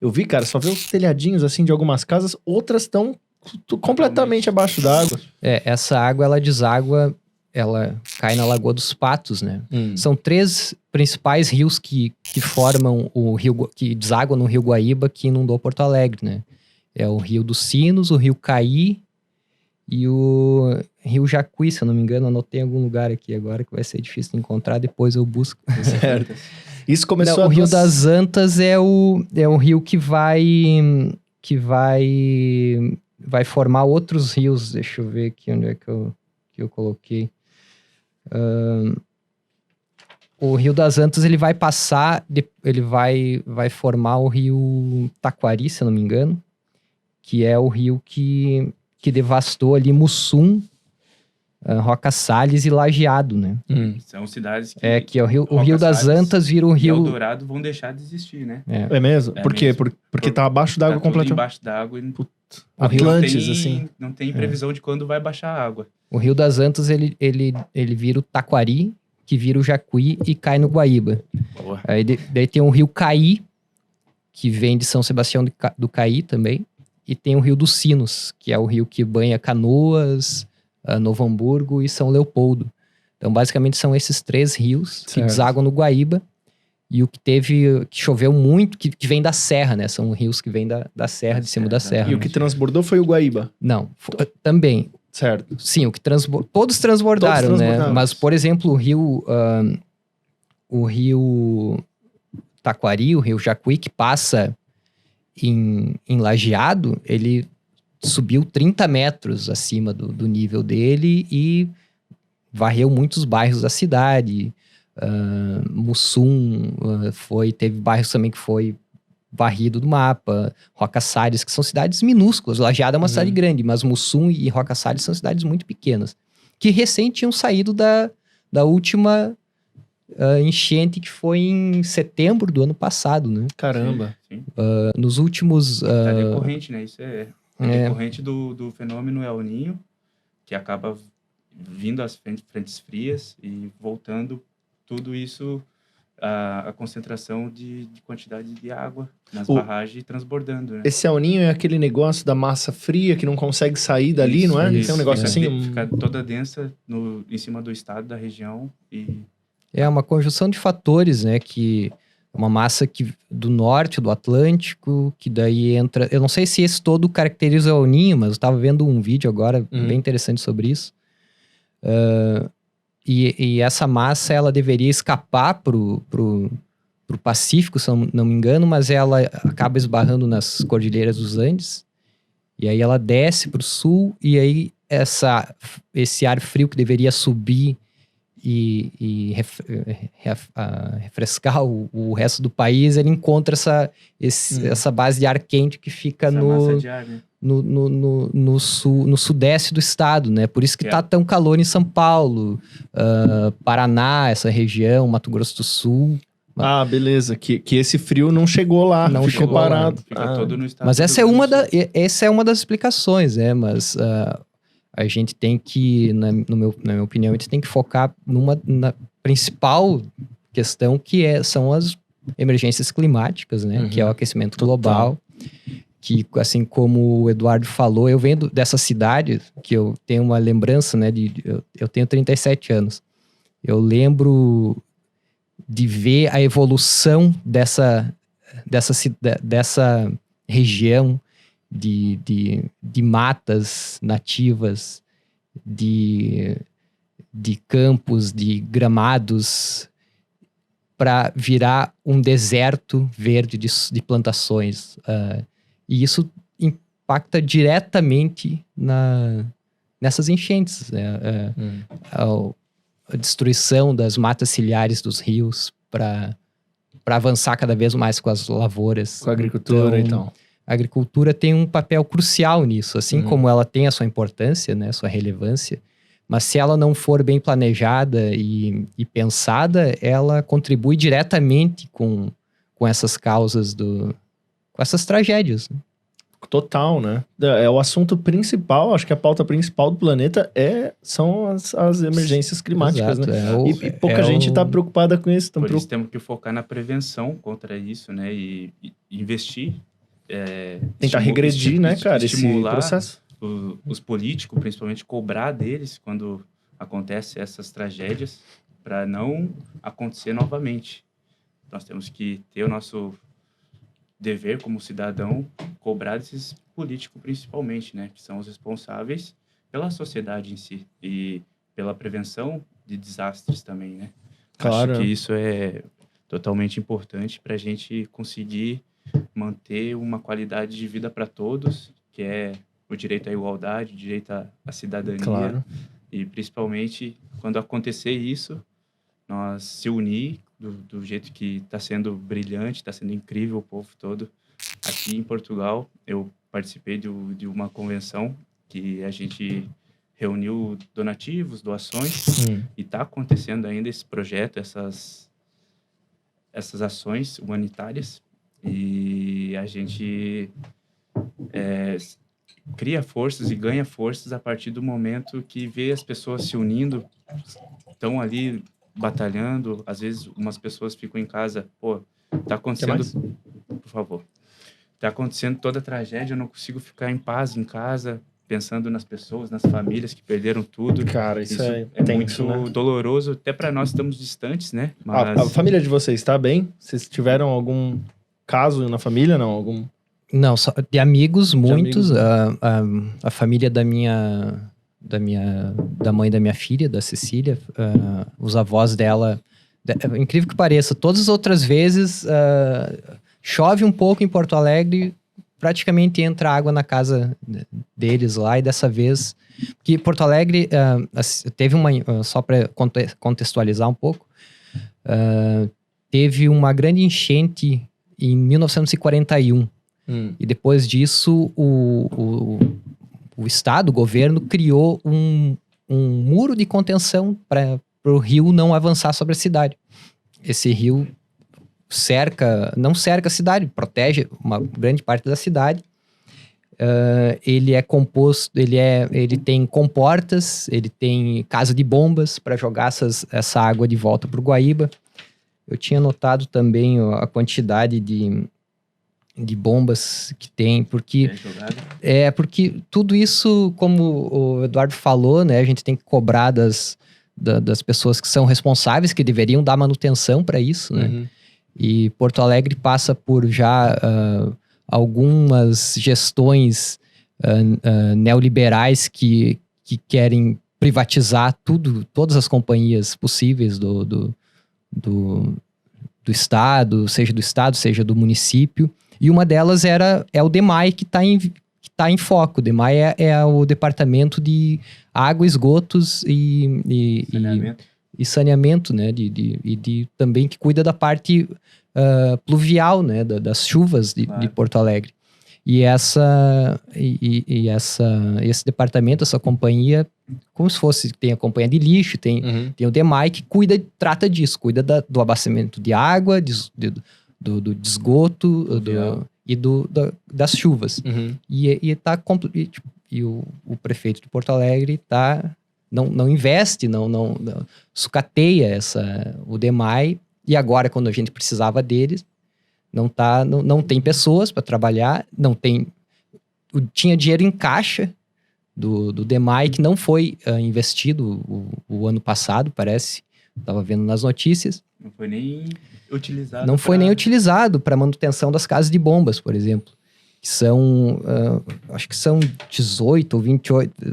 Eu vi, cara, só vê os telhadinhos, assim, de algumas casas. Outras estão completamente abaixo d'água. Essa água, ela deságua, ela cai na Lagoa dos Patos, né? São 3 principais rios que formam o rio, que deságuam no Rio Guaíba, que inundou Porto Alegre, né? É o Rio dos Sinos, o Rio Caí e o Rio Jacuí, se eu não me engano. Anotei em algum lugar aqui agora, que vai ser difícil de encontrar, depois eu busco. Certo. Isso começou Não, o Rio das Antas é o rio que vai formar outros rios. Deixa eu ver aqui onde é que eu coloquei. O Rio das Antas, ele vai passar, ele vai formar o Rio Taquari, se eu não me engano, que é o rio que devastou ali Mussum, Roca Salles e Lajeado, né? São cidades que... que é o Rio das Antas vira o rio... E Eldorado vão deixar de existir, né? É mesmo? Por quê? Porque tá abaixo d'água completamente. Embaixo d'água e... Atlantes, assim. Não tem previsão de quando vai baixar a água. O Rio das Antas, ele vira o Taquari, que vira o Jacuí e cai no Guaíba. Boa. Aí daí tem o Rio Caí, que vem de São Sebastião do Caí também. E tem o Rio dos Sinos, que é o rio que banha Canoas, Novo Hamburgo e São Leopoldo. Então, basicamente, são esses 3 rios que deságua no Guaíba. E o que choveu muito, que vem da serra, né? São rios que vêm da serra, de cima da serra. E o que transbordou foi o Guaíba? Não, também. Certo. Sim, o que todos transbordaram, né? Mas, por exemplo, o rio Taquari, o rio Jacuí, que passa em Lajeado, ele subiu 30 metros acima do nível dele e varreu muitos bairros da cidade. Mussum teve bairros também que foi varrido do mapa. Roca Salles, que são cidades minúsculas. Lajeado é uma cidade grande, mas Mussum e Roca Salles são cidades muito pequenas, que recém tinham saído da última enchente, que foi em setembro do ano passado, né? Caramba. Sim. Nos últimos... É decorrente, né? Isso é decorrente do fenômeno El Niño, que acaba vindo as frentes frias e voltando tudo isso, a concentração de quantidade de água nas barragens e transbordando, né? Esse El Niño é aquele negócio da massa fria que não consegue sair dali, não é? Tem um negócio assim? Fica toda densa em cima do estado, da região e... É uma conjunção de fatores, né? Que uma massa do norte, do Atlântico, que daí entra... Eu não sei se esse todo caracteriza o El Niño, mas eu estava vendo um vídeo agora bem interessante sobre isso. E essa massa, ela deveria escapar pro Pacífico, se eu não me engano, mas ela acaba esbarrando nas Cordilheiras dos Andes. E aí ela desce pro sul, e aí esse ar frio que deveria subir e refrescar o resto do país, ele encontra essa base de ar quente que fica massa de ar, né? no sudeste do estado, né? Por isso que tá tão calor em São Paulo, Paraná, essa região, Mato Grosso do Sul. Ah, beleza. Que esse frio não chegou lá, ficou chegou parado. Lá. Fica todo no estado. Mas essa é uma das explicações, né? Mas a gente tem que, na minha opinião, a gente tem que focar na principal questão, que são as emergências climáticas, né? Que é o aquecimento global. Que, assim como o Eduardo falou, eu venho dessa cidade, que eu tenho uma lembrança, né? Eu tenho 37 anos. Eu lembro de ver a evolução dessa região de matas nativas, de campos, de gramados, para virar um deserto verde de plantações. E isso impacta diretamente nessas enchentes, né? A destruição das matas ciliares dos rios para avançar cada vez mais com as lavouras. Com a agricultura, então. A agricultura tem um papel crucial nisso, assim como ela tem a sua importância, né, a sua relevância, mas se ela não for bem planejada e pensada, ela contribui diretamente com essas causas, com essas tragédias, né? Total, né? É o assunto principal, acho que a pauta principal do planeta são as emergências climáticas, Exato, né? E pouca gente está preocupada com isso. Por isso temos que focar na prevenção contra isso, né? E investir tentar regredir, né, cara, estimular esse processo. Os políticos, principalmente, cobrar deles quando acontecem essas tragédias para não acontecer novamente. Nós temos que ter o nosso dever como cidadão, cobrar desses políticos principalmente, né, que são os responsáveis pela sociedade em si e pela prevenção de desastres também, né. Claro. Acho que isso é totalmente importante para a gente conseguir manter uma qualidade de vida para todos, que é o direito à igualdade, o direito à cidadania. Claro. E principalmente quando acontecer isso, nós se unir do jeito que está sendo brilhante, está sendo incrível o povo todo. Aqui em Portugal, eu participei de uma convenção que a gente reuniu donativos, doações, e está acontecendo ainda esse projeto, essas ações humanitárias, e a gente cria forças e ganha forças a partir do momento que vê as pessoas se unindo, estão ali batalhando. Às vezes umas pessoas ficam em casa, tá acontecendo, por favor, tá acontecendo toda a tragédia, eu não consigo ficar em paz em casa, pensando nas pessoas, nas famílias que perderam tudo. Cara, isso é tenso, muito, né, doloroso, até para nós estamos distantes, né? Mas... A família de vocês está bem? Vocês tiveram algum caso na família, não? Algum... Não, só de amigos, muitos. A família da mãe da minha filha, da Cecília, os avós dela, incrível que pareça, todas as outras vezes chove um pouco em Porto Alegre, praticamente entra água na casa deles lá, e dessa vez, que Porto Alegre teve só para contextualizar um pouco, teve uma grande enchente em 1941. E depois disso, o Estado, o governo, criou um muro de contenção para o rio não avançar sobre a cidade. Esse rio não cerca a cidade, protege uma grande parte da cidade. Ele é composto, ele tem comportas, ele tem casa de bombas para jogar essa água de volta para o Guaíba. Eu tinha notado também a quantidade de bombas que tem, porque tudo isso, como o Eduardo falou, né, a gente tem que cobrar das pessoas que são responsáveis, que deveriam dar manutenção para isso, né? E Porto Alegre passa por já algumas gestões neoliberais que querem privatizar todas as companhias possíveis do Estado, seja do município. E uma delas é o DEMAI, que está em foco. O DEMAI é o Departamento de Água, Esgotos e Saneamento, né? Também que cuida da parte pluvial, né? Das chuvas de Porto Alegre. E esse departamento, essa companhia, como se fosse, tem a companhia de lixo, tem o DEMAI que trata disso, cuida do abastecimento de água, do esgoto e das chuvas. E o prefeito de Porto Alegre não investe, não sucateia o DEMAI, e agora, quando a gente precisava deles, não tem pessoas para trabalhar, tinha dinheiro em caixa do DEMAI que não foi investido o ano passado, parece. Estava vendo nas notícias. Não foi nem utilizado. Não foi nem utilizado para manutenção das casas de bombas, por exemplo. Que são, acho que são 18 ou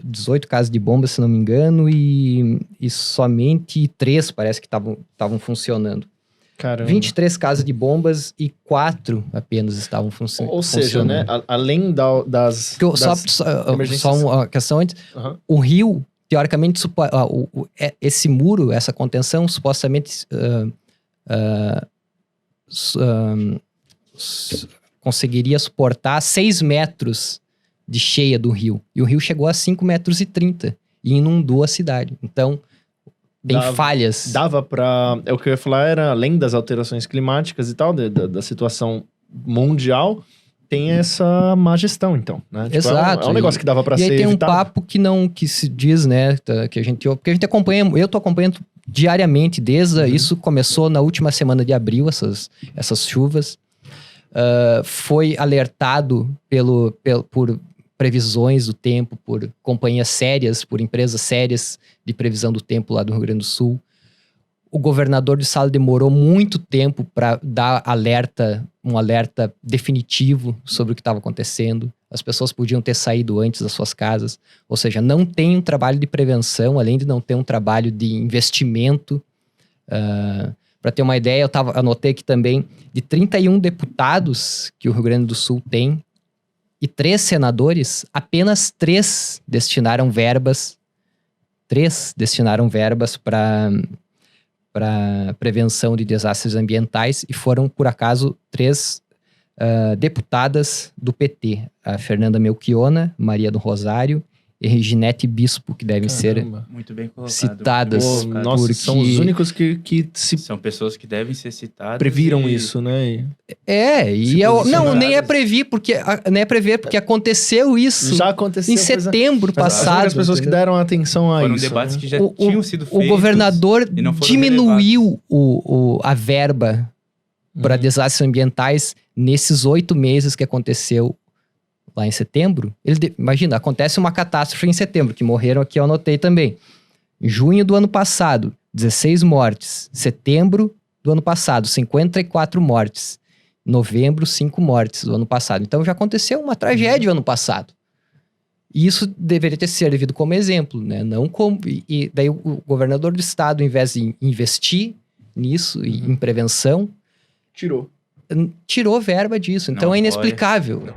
18 casas de bombas, se não me engano, e somente 3 parece que estavam funcionando. Caramba. 23 casas de bombas e 4 apenas estavam funcionando. Ou seja, né, além das só uma questão antes, o rio, teoricamente, esse muro, essa contenção, supostamente conseguiria suportar 6 metros de cheia do rio. E o rio chegou a 5,30 metros e inundou a cidade. Então, tem falhas. Dava pra... O que eu ia falar era, além das alterações climáticas e tal, da situação mundial, tem essa má gestão, então, né? Tipo, exato. É um negócio que dava pra ser evitado. E aí tem um papo que se diz, né, que a gente acompanha, eu tô acompanhando diariamente, isso começou na última semana de abril, essas chuvas. foi alertado por previsões do tempo, por companhias sérias, por empresas sérias de previsão do tempo lá do Rio Grande do Sul. O governador do estado demorou muito tempo para dar um alerta definitivo sobre o que estava acontecendo. As pessoas podiam ter saído antes das suas casas. Ou seja, não tem um trabalho de prevenção, além de não ter um trabalho de investimento. Para ter uma ideia, anotei aqui também, de 31 deputados que o Rio Grande do Sul tem, e 3 senadores, apenas 3 destinaram verbas para prevenção de desastres ambientais, e foram, por acaso, 3 deputadas do PT, a Fernanda Melchiona, Maria do Rosário e Reginete Bispo, que devem ser muito bem colocado, citadas. Nossa, porque são os únicos que se são pessoas que devem ser citadas. previram isso, né? Nem é prever, porque aconteceu isso Já aconteceu em setembro passado. As pessoas que deram atenção a foram isso. debates né? que já tinham sido feitos. O governador e não foram diminuiu a verba para desastres ambientais nesses 8 meses que aconteceu lá em setembro. Imagina, acontece uma catástrofe em setembro, que morreram aqui, eu anotei também. Em junho do ano passado, 16 mortes. Setembro do ano passado, 54 mortes. Novembro, 5 mortes do ano passado. Então já aconteceu uma tragédia no ano passado. E isso deveria ter sido servido como exemplo, né? Não como... E daí o governador do estado, ao invés de investir nisso, em prevenção... Tirou verba disso. Então Não é apoia. inexplicável.